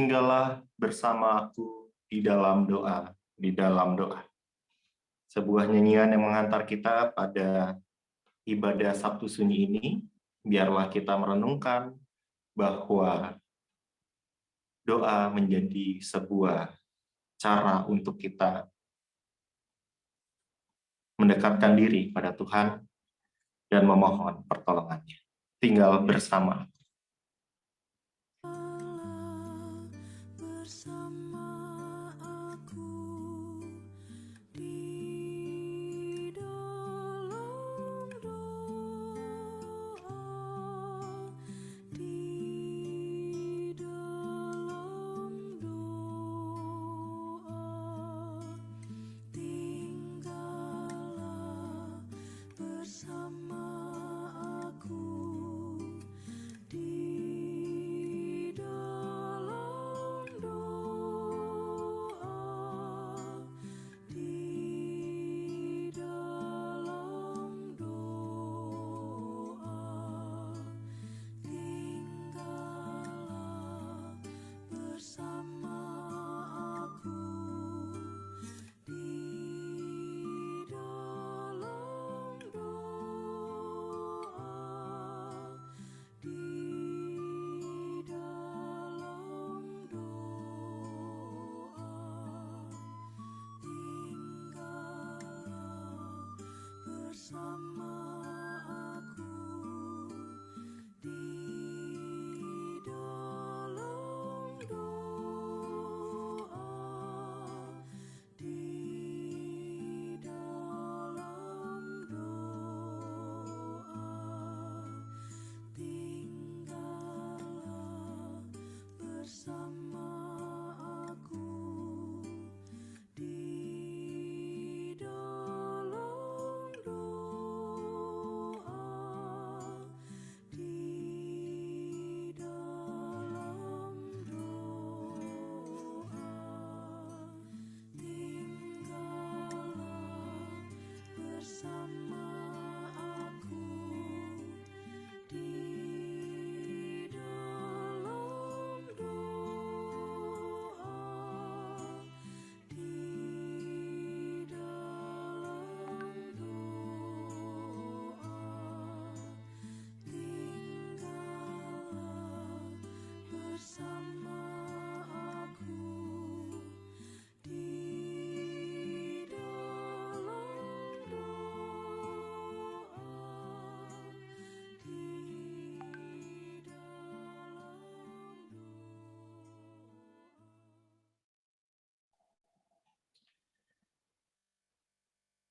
tinggallah bersama aku di dalam doa, di dalam doa. Sebuah nyanyian yang mengantar kita pada ibadah Sabtu Sunyi ini, biarlah kita merenungkan bahwa doa menjadi sebuah cara untuk kita mendekatkan diri pada Tuhan dan memohon pertolongannya. Tinggal bersama.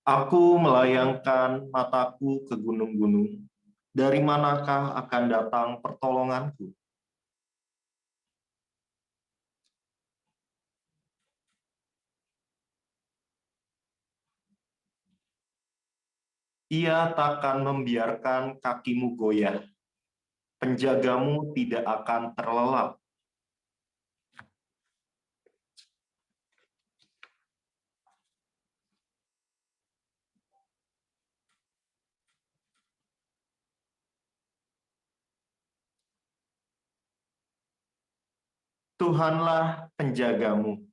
Aku melayangkan mataku ke gunung-gunung. Dari manakah akan datang pertolonganku? Ia takkan membiarkan kakimu goyah. Penjagamu tidak akan terlelap. Tuhanlah penjagamu,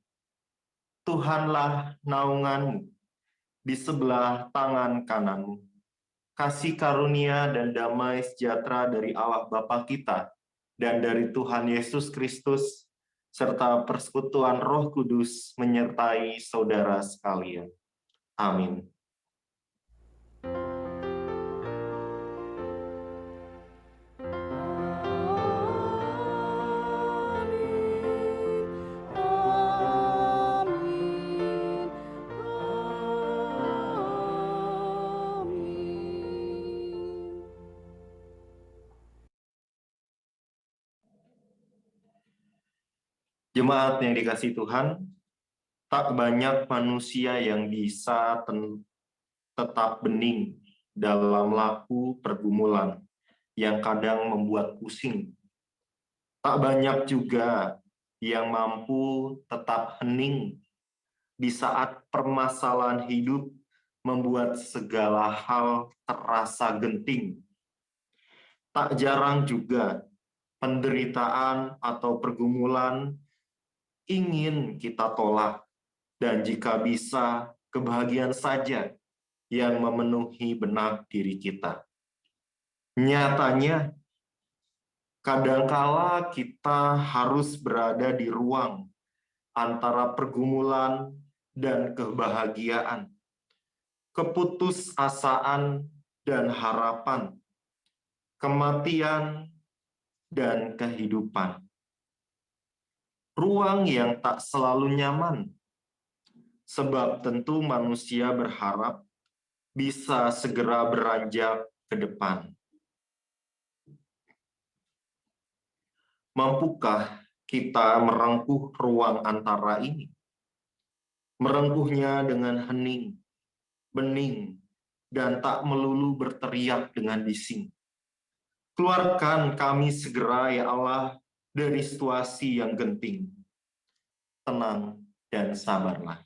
Tuhanlah naunganmu di sebelah tangan kananmu. Kasih karunia dan damai sejahtera dari Allah Bapa kita dan dari Tuhan Yesus Kristus, serta persekutuan Roh Kudus menyertai saudara sekalian. Amin. Jemaat yang dikasihi Tuhan, tak banyak manusia yang bisa tetap bening dalam laku pergumulan yang kadang membuat pusing. Tak banyak juga yang mampu tetap hening di saat permasalahan hidup membuat segala hal terasa genting. Tak jarang juga penderitaan atau pergumulan ingin kita tolak, dan jika bisa, kebahagiaan saja yang memenuhi benak diri kita. Nyatanya, kadangkala kita harus berada di ruang antara pergumulan dan kebahagiaan, keputusasaan dan harapan, kematian dan kehidupan. Ruang yang tak selalu nyaman, sebab tentu manusia berharap bisa segera beranjak ke depan. Mampukah kita merengkuh ruang antara ini? Merengkuhnya dengan hening, bening, dan tak melulu berteriak dengan bising. Keluarkan kami segera, ya Allah, dari situasi yang genting. Tenang dan sabarlah.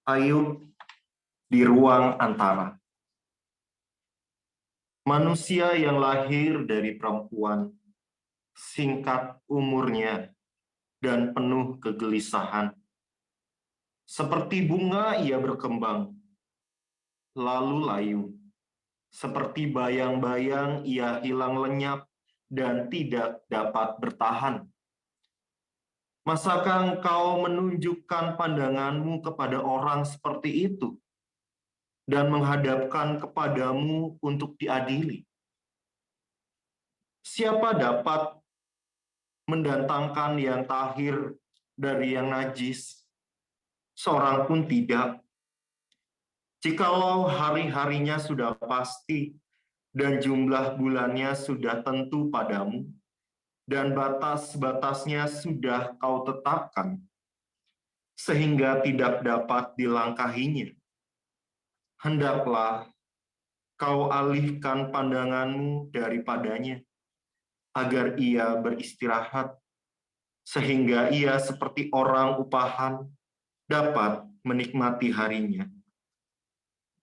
Ayub di ruang antara. Manusia yang lahir dari perempuan, singkat umurnya, dan penuh kegelisahan. Seperti bunga ia berkembang, lalu layu. Seperti bayang-bayang ia hilang lenyap dan tidak dapat bertahan. Masakah engkau menunjukkan pandanganmu kepada orang seperti itu dan menghadapkan kepadamu untuk diadili? Siapa dapat mendatangkan yang tahir dari yang najis? Seorang pun tidak. Jikalau hari-harinya sudah pasti dan jumlah bulannya sudah tentu padamu, dan batas-batasnya sudah kau tetapkan, sehingga tidak dapat dilangkahinya. Hendaklah kau alihkan pandanganmu daripadanya, agar ia beristirahat. sehingga ia seperti orang upahan dapat menikmati harinya.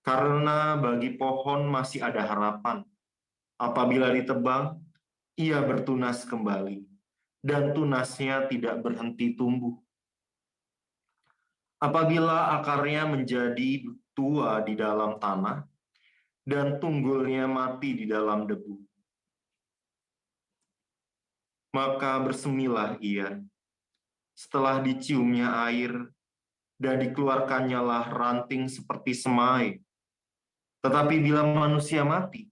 Karena bagi pohon masih ada harapan. Apabila ditebang, ia bertunas kembali, dan tunasnya tidak berhenti tumbuh. Apabila akarnya menjadi tua di dalam tanah, dan tunggulnya mati di dalam debu, maka bersemilah ia. Setelah diciumnya air, dan dikeluarkannya lah ranting seperti semai. Tetapi bila manusia mati,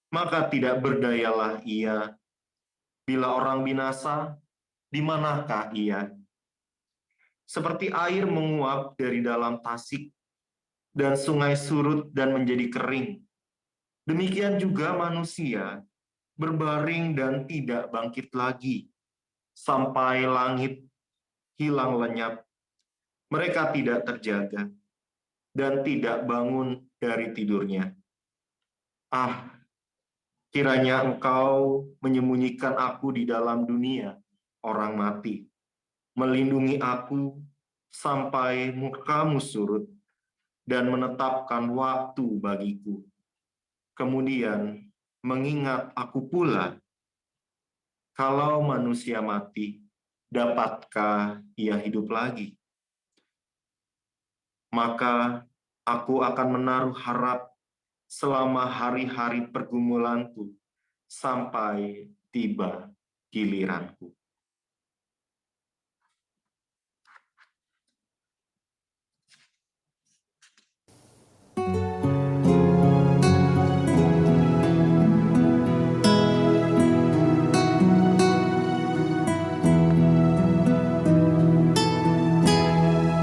maka tidak berdayalah ia. Bila orang binasa, di manakah ia? Seperti air menguap dari dalam tasik, dan sungai surut dan menjadi kering. Demikian juga manusia berbaring dan tidak bangkit lagi, sampai langit hilang lenyap. Mereka tidak terjaga dan tidak bangun dari tidurnya. Ah, kiranya Engkau menyembunyikan aku di dalam dunia orang mati, melindungi aku sampai murka-Mu surut, dan menetapkan waktu bagiku. Kemudian mengingat aku pula, kalau manusia mati, dapatkah ia hidup lagi? Maka aku akan menaruh harap selama hari-hari pergumulanku sampai tiba giliranku.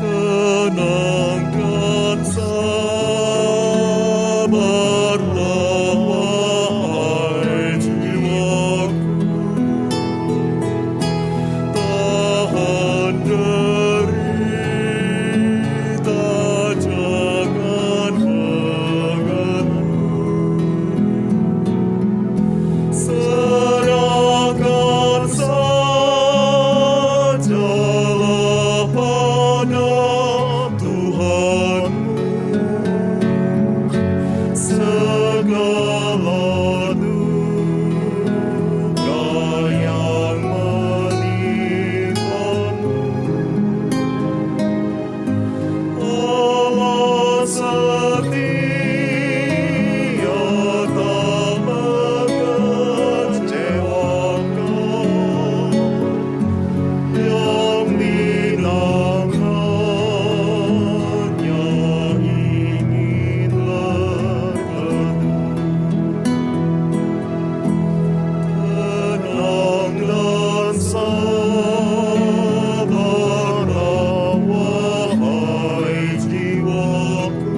Tenang dan sabarlah, wahai jiwaku. Tahan derita, jangan mengeluh. Serahkan sajalah pada Tuhanmu segala duka yang menimpamu. Allah setia, tak mengecewakan. Yang bilangannya inginlah tenang dan sabarlah, wahai jiwaku.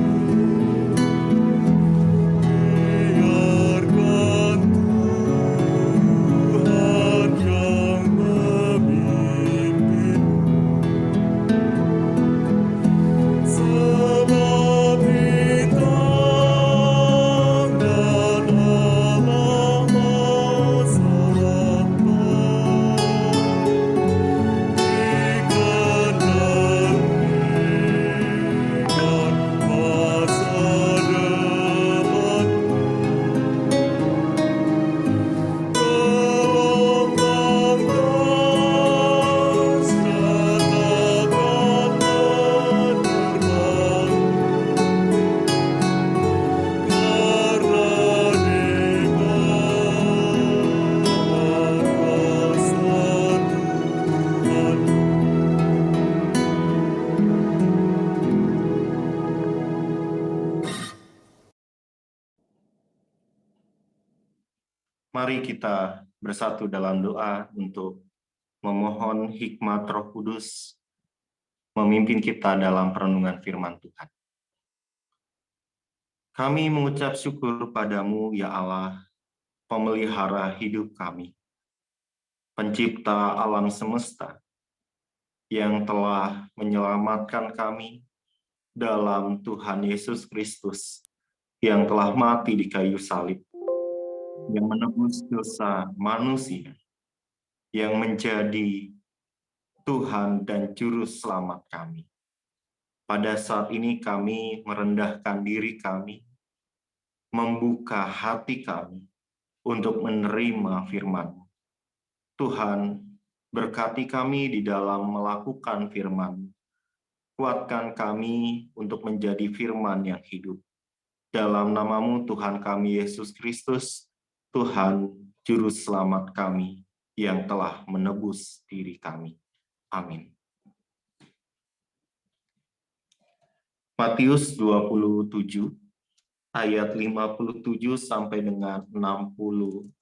Biarkan Tuhan yang memimpin, sebab bintang dan alam masyarakat dikendalikan masa depan. Gelombang das katakan menerbang, karena di bawah kuasa Tuhan. Mari kita bersatu dalam doa untuk memohon hikmat Roh Kudus memimpin kita dalam perenungan firman Tuhan. Kami mengucap syukur padamu, ya Allah, pemelihara hidup kami, pencipta alam semesta, yang telah menyelamatkan kami dalam Tuhan Yesus Kristus, yang telah mati di kayu salib, yang menebus dosa manusia, yang menjadi Tuhan dan Juru Selamat kami. Pada saat ini kami merendahkan diri kami, membuka hati kami untuk menerima firman. Tuhan, berkati kami di dalam melakukan firman. Kuatkan kami untuk menjadi firman yang hidup. Dalam namamu Tuhan kami Yesus Kristus, Tuhan Juru Selamat kami yang telah menebus diri kami. Amin. Matius 27 ayat 57 sampai dengan 66.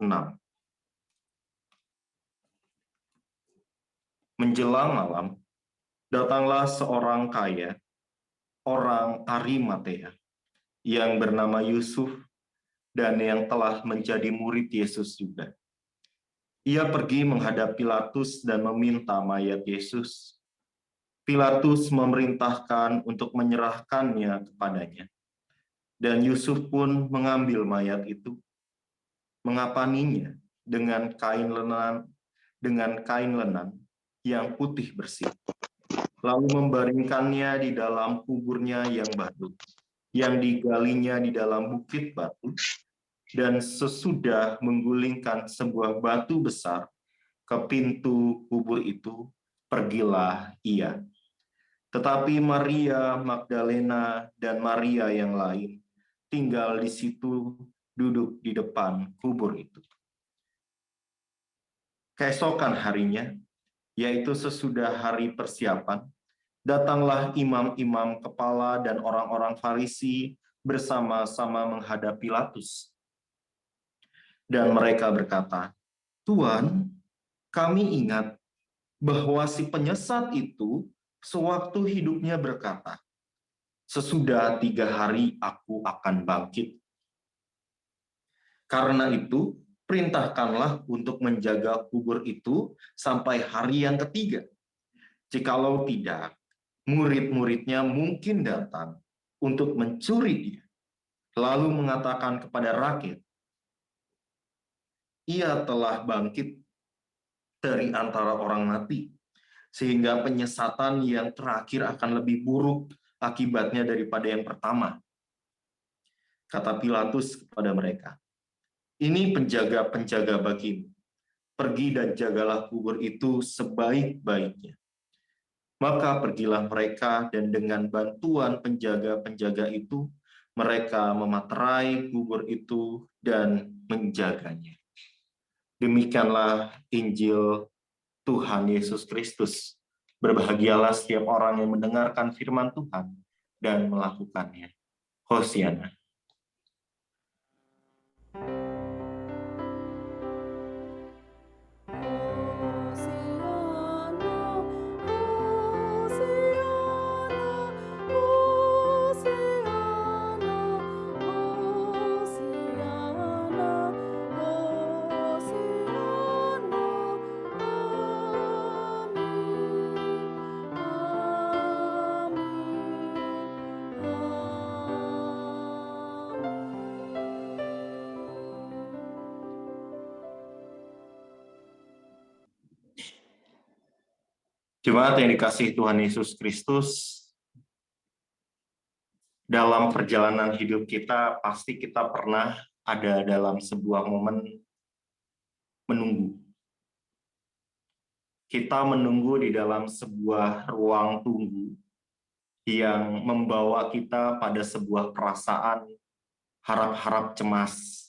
Menjelang malam, datanglah seorang kaya, orang Arimatea, yang bernama Yusuf dan yang telah menjadi murid Yesus juga. Ia pergi menghadap Pilatus dan meminta mayat Yesus. Pilatus memerintahkan untuk menyerahkannya kepadanya. Dan Yusuf pun mengambil mayat itu, mengapaninya dengan kain lenan yang putih bersih, lalu membaringkannya di dalam kuburnya yang baru, yang digalinya di dalam bukit batu, dan sesudah menggulingkan sebuah batu besar ke pintu kubur itu, pergilah ia. Tetapi Maria Magdalena dan Maria yang lain tinggal di situ, duduk di depan kubur itu. Keesokan harinya, yaitu sesudah hari persiapan, datanglah imam-imam kepala dan orang-orang Farisi bersama-sama menghadap Pilatus. Dan mereka berkata, "Tuan, kami ingat bahwa si penyesat itu sewaktu hidupnya berkata, 'Sesudah 3 hari aku akan bangkit.' Karena itu, perintahkanlah untuk menjaga kubur itu sampai hari yang ketiga. Jikalau tidak, murid-muridnya mungkin datang untuk mencuri dia, lalu mengatakan kepada rakyat, 'Ia telah bangkit dari antara orang mati,' sehingga penyesatan yang terakhir akan lebih buruk akibatnya daripada yang pertama." Kata Pilatus kepada mereka, "Ini penjaga-penjaga bagimu. Pergi dan jagalah kubur itu sebaik-baiknya." Maka pergilah mereka dan dengan bantuan penjaga-penjaga itu, mereka mematerai kubur itu dan menjaganya. Demikianlah Injil Tuhan Yesus Kristus. Berbahagialah setiap orang yang mendengarkan firman Tuhan dan melakukannya. Hosiana. Jemaat yang dikasihi Tuhan Yesus Kristus, dalam perjalanan hidup kita, pasti kita pernah ada dalam sebuah momen menunggu. Kita menunggu di dalam sebuah ruang tunggu yang membawa kita pada sebuah perasaan harap-harap cemas.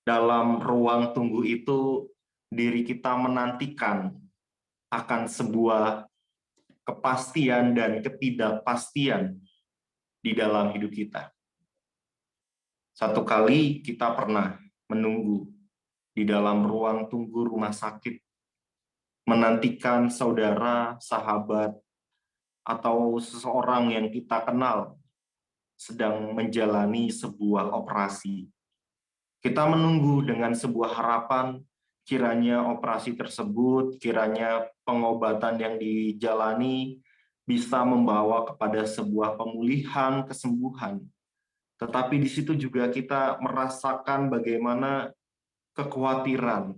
Dalam ruang tunggu itu, diri kita menantikan akan sebuah kepastian dan ketidakpastian di dalam hidup kita. Satu kali kita pernah menunggu di dalam ruang tunggu rumah sakit, menantikan saudara, sahabat, atau seseorang yang kita kenal sedang menjalani sebuah operasi. Kita menunggu dengan sebuah harapan, kiranya operasi tersebut, kiranya pengobatan yang dijalani bisa membawa kepada sebuah pemulihan, kesembuhan. Tetapi di situ juga kita merasakan bagaimana kekhawatiran,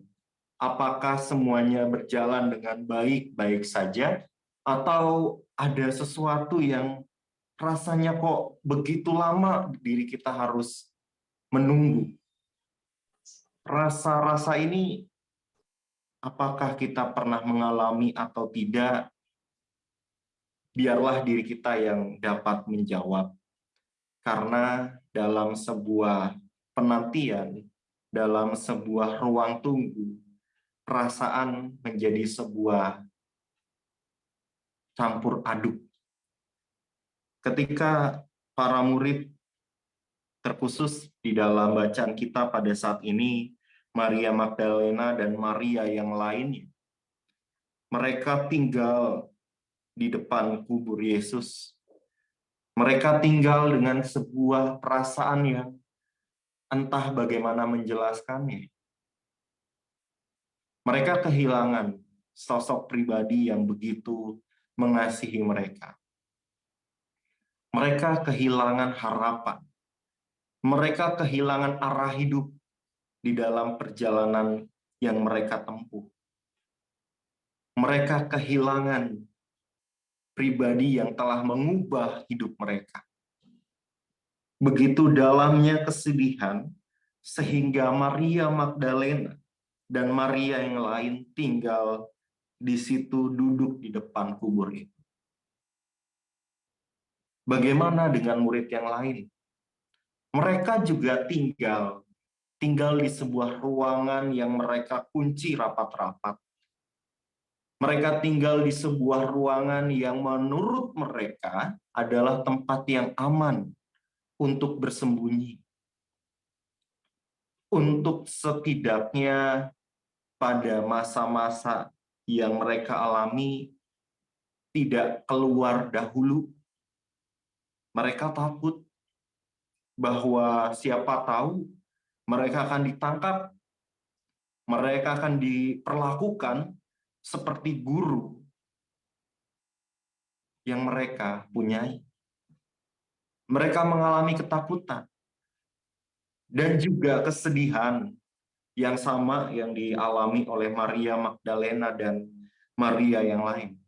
Apakah semuanya berjalan dengan baik-baik saja, atau ada sesuatu yang rasanya kok begitu lama diri kita harus menunggu? Rasa-rasa ini apakah kita pernah mengalami atau tidak? Biarlah diri kita yang dapat menjawab. Karena dalam sebuah penantian, dalam sebuah ruang tunggu, perasaan menjadi sebuah campur aduk. Ketika para murid, terkhusus di dalam bacaan kita pada saat ini, Maria Magdalena dan Maria yang lainnya, mereka tinggal di depan kubur Yesus. Mereka tinggal dengan sebuah perasaan yang entah bagaimana menjelaskannya. Mereka kehilangan sosok pribadi yang begitu mengasihi mereka. Mereka kehilangan harapan. Mereka kehilangan arah hidup di dalam perjalanan yang mereka tempuh. Mereka kehilangan pribadi yang telah mengubah hidup mereka. Begitu dalamnya kesedihan, sehingga Maria Magdalena dan Maria yang lain tinggal di situ, duduk di depan kubur itu. Bagaimana dengan murid yang lain? Mereka juga tinggal di sebuah ruangan yang mereka kunci rapat-rapat. Mereka tinggal di sebuah ruangan yang menurut mereka adalah tempat yang aman untuk bersembunyi. Untuk setidaknya pada masa-masa yang mereka alami tidak keluar dahulu. Mereka takut bahwa siapa tahu mereka akan ditangkap, mereka akan diperlakukan seperti guru yang mereka punyai. Mereka mengalami ketakutan dan juga kesedihan yang sama yang dialami oleh Maria Magdalena dan Maria yang lain.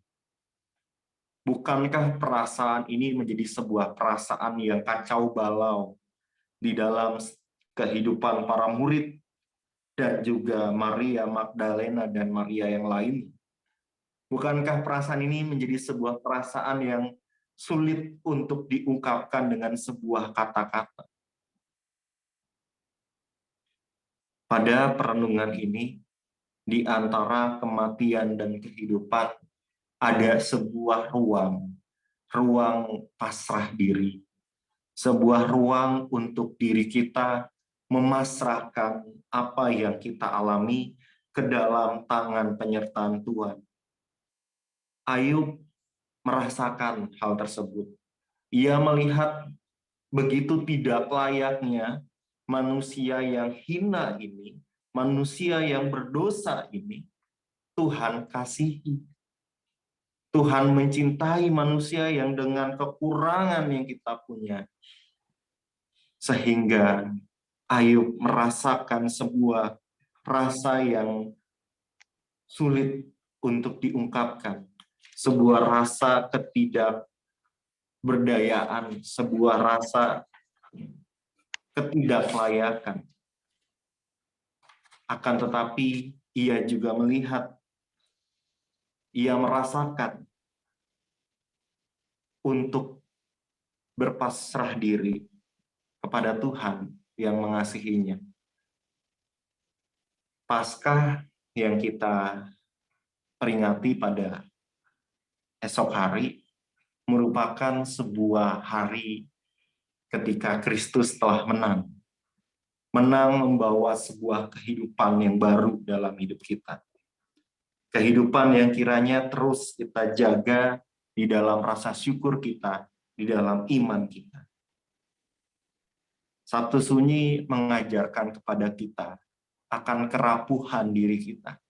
Bukankah perasaan ini menjadi sebuah perasaan yang kacau balau di dalam kehidupan para murid dan juga Maria Magdalena dan Maria yang lain? Bukankah perasaan ini menjadi sebuah perasaan yang sulit untuk diungkapkan dengan sebuah kata-kata? Pada perenungan ini, di antara kematian dan kehidupan, ada sebuah ruang pasrah diri, sebuah ruang untuk diri kita memasrahkan apa yang kita alami ke dalam tangan penyertaan Tuhan. Ayub merasakan hal tersebut. Ia melihat begitu tidak layaknya manusia yang hina ini, manusia yang berdosa ini, Tuhan kasihi. Tuhan mencintai manusia yang dengan kekurangan yang kita punya. Sehingga Ayub merasakan sebuah rasa yang sulit untuk diungkapkan. Sebuah rasa ketidakberdayaan, sebuah rasa ketidaklayakan. Akan tetapi ia juga melihat, ia merasakan untuk berpasrah diri kepada Tuhan yang mengasihinya. Paskah yang kita peringati pada esok hari merupakan sebuah hari ketika Kristus telah menang. Menang membawa sebuah kehidupan yang baru dalam hidup kita. Kehidupan yang kiranya terus kita jaga di dalam rasa syukur kita, di dalam iman kita. Sabtu Sunyi mengajarkan kepada kita akan kerapuhan diri kita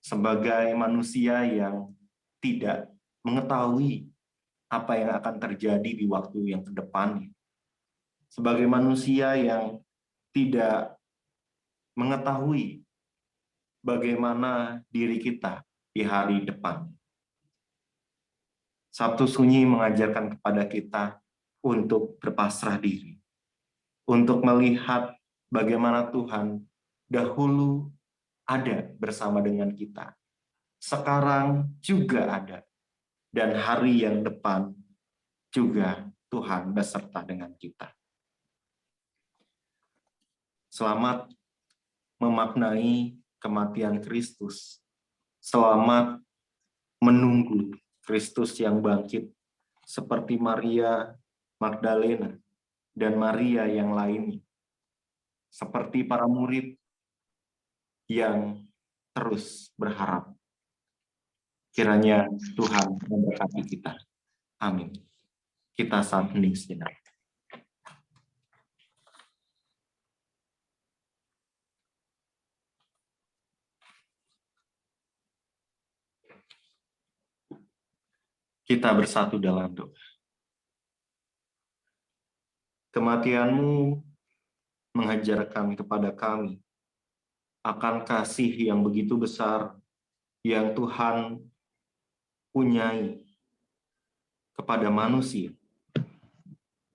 sebagai manusia yang tidak mengetahui apa yang akan terjadi di waktu yang ke depannya. Sebagai manusia yang tidak mengetahui bagaimana diri kita di hari depan. Sabtu Sunyi mengajarkan kepada kita untuk berpasrah diri, untuk melihat bagaimana Tuhan dahulu ada bersama dengan kita, sekarang juga ada, dan hari yang depan juga Tuhan beserta dengan kita. Selamat memaknai kematian Kristus. Selamat menunggu Kristus yang bangkit, seperti Maria Magdalena dan Maria yang lainnya. Seperti para murid yang terus berharap. Kiranya Tuhan memberkati kita. Amin. Kita saat hening sejenak. Kita bersatu dalam doa. Kematian-Mu mengajarkan kepada kami akan kasih yang begitu besar yang Tuhan punyai kepada manusia.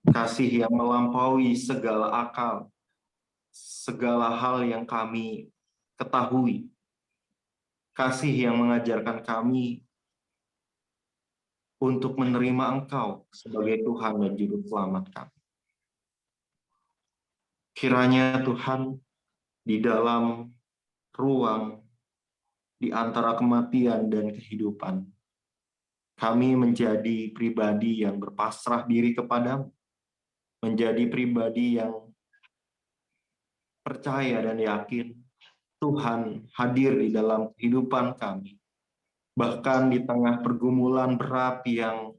Kasih yang melampaui segala akal, segala hal yang kami ketahui. Kasih yang mengajarkan kami untuk menerima Engkau sebagai Tuhan dan Juru Selamat kami. Kiranya Tuhan di dalam ruang di antara kematian dan kehidupan, kami menjadi pribadi yang berpasrah diri kepadamu, menjadi pribadi yang percaya dan yakin Tuhan hadir di dalam kehidupan kami, bahkan di tengah pergumulan berat yang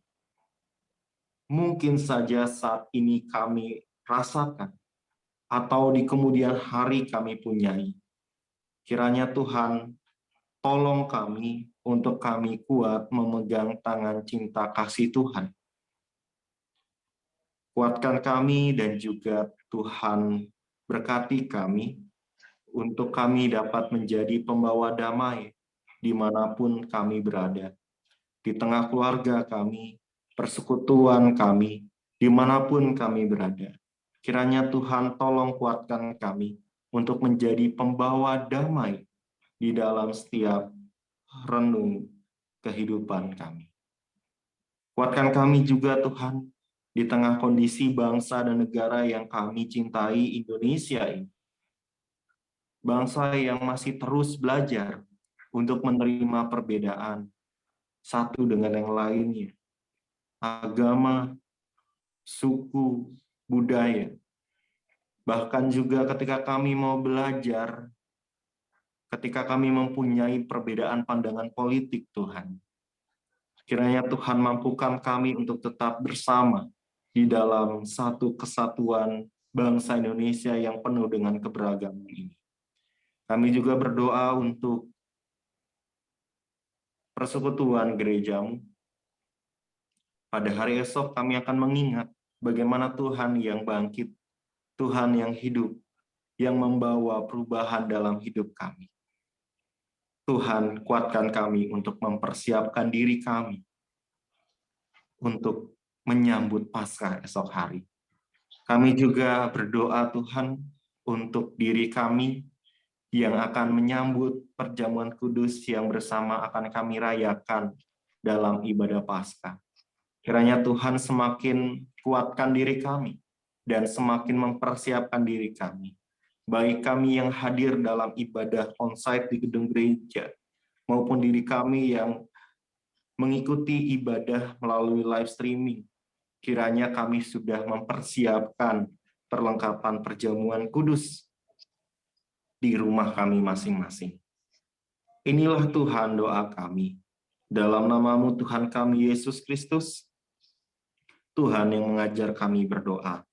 mungkin saja saat ini kami rasakan, atau di kemudian hari kami punyai. Kiranya Tuhan tolong kami untuk kami kuat memegang tangan cinta kasih Tuhan. Kuatkan kami dan juga Tuhan berkati kami untuk kami dapat menjadi pembawa damai dimanapun kami berada. Di tengah keluarga kami, persekutuan kami, dimanapun kami berada. Kiranya Tuhan tolong kuatkan kami untuk menjadi pembawa damai di dalam setiap renung kehidupan kami. Kuatkan kami juga Tuhan di tengah kondisi bangsa dan negara yang kami cintai, Indonesia ini. Bangsa yang masih terus belajar untuk menerima perbedaan satu dengan yang lainnya. Agama, suku, budaya. Bahkan juga ketika kami mau belajar, ketika kami mempunyai perbedaan pandangan politik, Tuhan. Kiranya Tuhan mampukan kami untuk tetap bersama di dalam satu kesatuan bangsa Indonesia yang penuh dengan keberagaman ini. Kami juga berdoa untuk persekutuan gerejamu. Pada hari esok kami akan mengingat bagaimana Tuhan yang bangkit, Tuhan yang hidup, yang membawa perubahan dalam hidup kami. Tuhan, kuatkan kami untuk mempersiapkan diri kami untuk menyambut Paskah esok hari. Kami juga berdoa Tuhan untuk diri kami yang akan menyambut perjamuan kudus yang bersama akan kami rayakan dalam ibadah Paskah. Kiranya Tuhan semakin kuatkan diri kami dan semakin mempersiapkan diri kami. Baik kami yang hadir dalam ibadah onsite di gedung gereja, maupun diri kami yang mengikuti ibadah melalui live streaming. Kiranya kami sudah mempersiapkan perlengkapan perjamuan kudus di rumah kami masing-masing. Inilah Tuhan doa kami. Dalam nama-Mu Tuhan kami Yesus Kristus, Tuhan yang mengajar kami berdoa.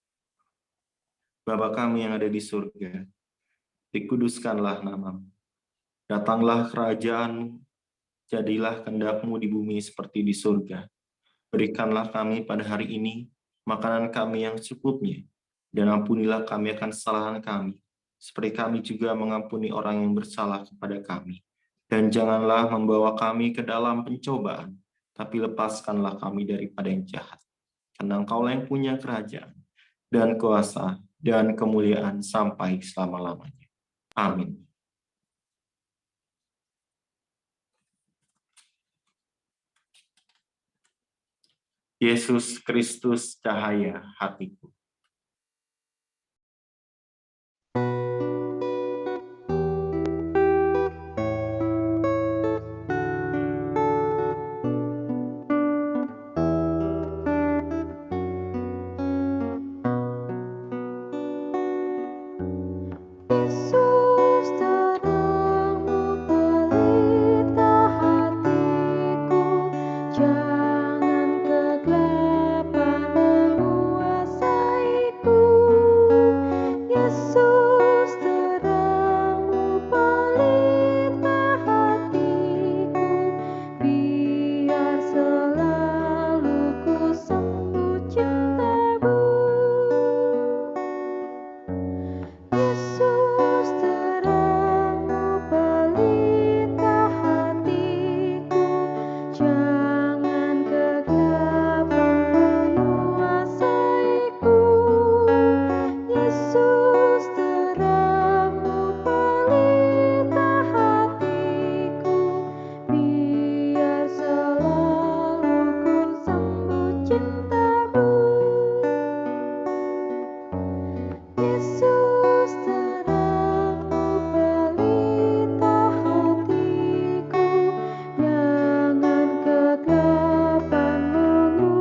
Bapa kami yang ada di surga, dikuduskanlah nama-Mu. Datanglah kerajaan-Mu, jadilah kehendak-Mu di bumi seperti di surga. Berikanlah kami pada hari ini makanan kami yang secukupnya, dan ampunilah kami akan kesalahan kami, seperti kami juga mengampuni orang yang bersalah kepada kami. Dan janganlah membawa kami ke dalam pencobaan, tapi lepaskanlah kami daripada yang jahat. Karena Engkaulah yang punya kerajaan, dan kuasa, dan kemuliaan sampai selama-lamanya. Amin. Yesus Kristus, cahaya hatiku. Yesus terangmu pelita hatiku, jangan kegelapan menguasaiku. Yesus terangmu pelita hatiku, biar selalu ku sambut cintamu. Yesus terangmu pelita hatiku, jangan kegelapan menguasaiku. Yesus terangmu pelita hatiku, biar selalu ku sambut cintamu. Yesus terangmu pelita hatiku, jangan kegelapan menguasaiku. Yesus terangmu pelita hatiku, biar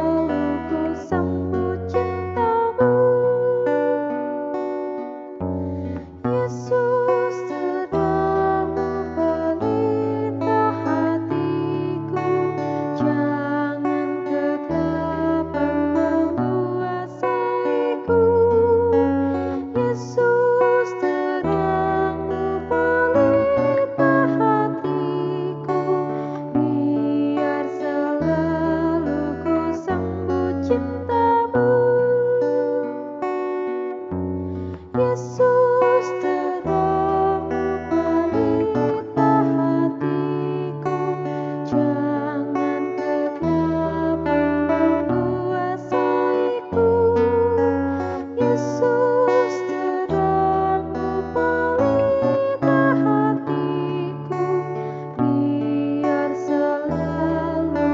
selalu ku sambut cintamu. Yesus terangmu pelita hatiku, jangan kegelapan menguasaiku. Yesus terangmu pelita hatiku, biar selalu ku sambut cintamu. Yesus terangmu pelita hatiku, jangan kegelapan menguasaiku. Yesus terangmu pelita hatiku, biar selalu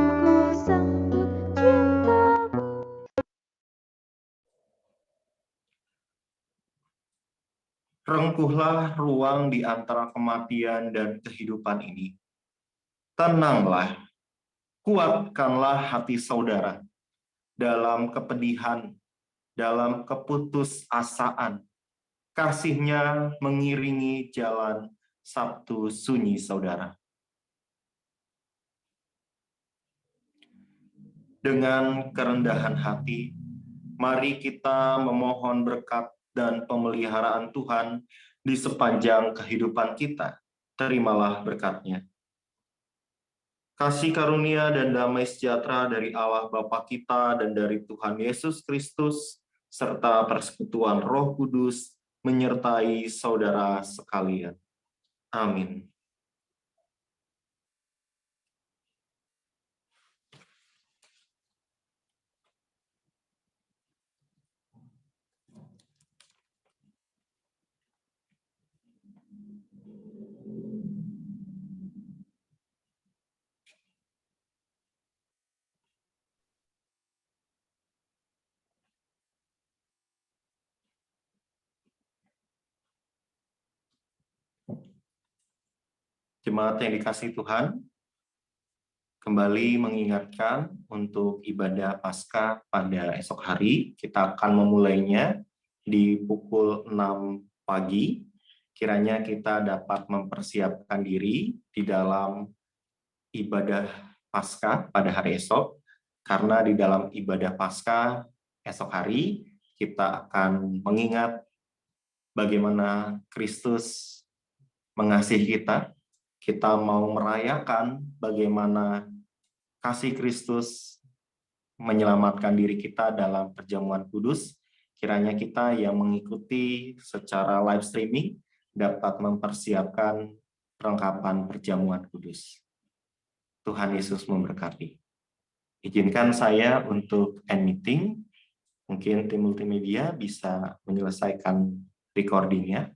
ku sambut cintamu. Rengkuhlah ruang di antara kematian dan kehidupan ini. Tenanglah, kuatkanlah hati saudara dalam kepedihan, dalam keputusasaan. Kasih-Nya mengiringi jalan Sabtu sunyi saudara. Dengan kerendahan hati, mari kita memohon berkat dan pemeliharaan Tuhan di sepanjang kehidupan kita. Terimalah berkat-Nya. Kasih karunia dan damai sejahtera dari Allah Bapa kita dan dari Tuhan Yesus Kristus, serta persekutuan Roh Kudus, menyertai saudara sekalian. Amin. Jemaat yang dikasihi Tuhan, kembali mengingatkan untuk ibadah Paskah pada esok hari. Kita akan memulainya di pukul 6 pagi. Kiranya kita dapat mempersiapkan diri di dalam ibadah Paskah pada hari esok, karena di dalam ibadah Paskah esok hari kita akan mengingat bagaimana Kristus mengasihi kita, kita mau merayakan bagaimana kasih Kristus menyelamatkan diri kita dalam perjamuan kudus, kiranya kita yang mengikuti secara live streaming dapat mempersiapkan perlengkapan perjamuan kudus. Tuhan Yesus memberkati. Izinkan saya untuk end meeting. Mungkin tim multimedia bisa menyelesaikan recordingnya.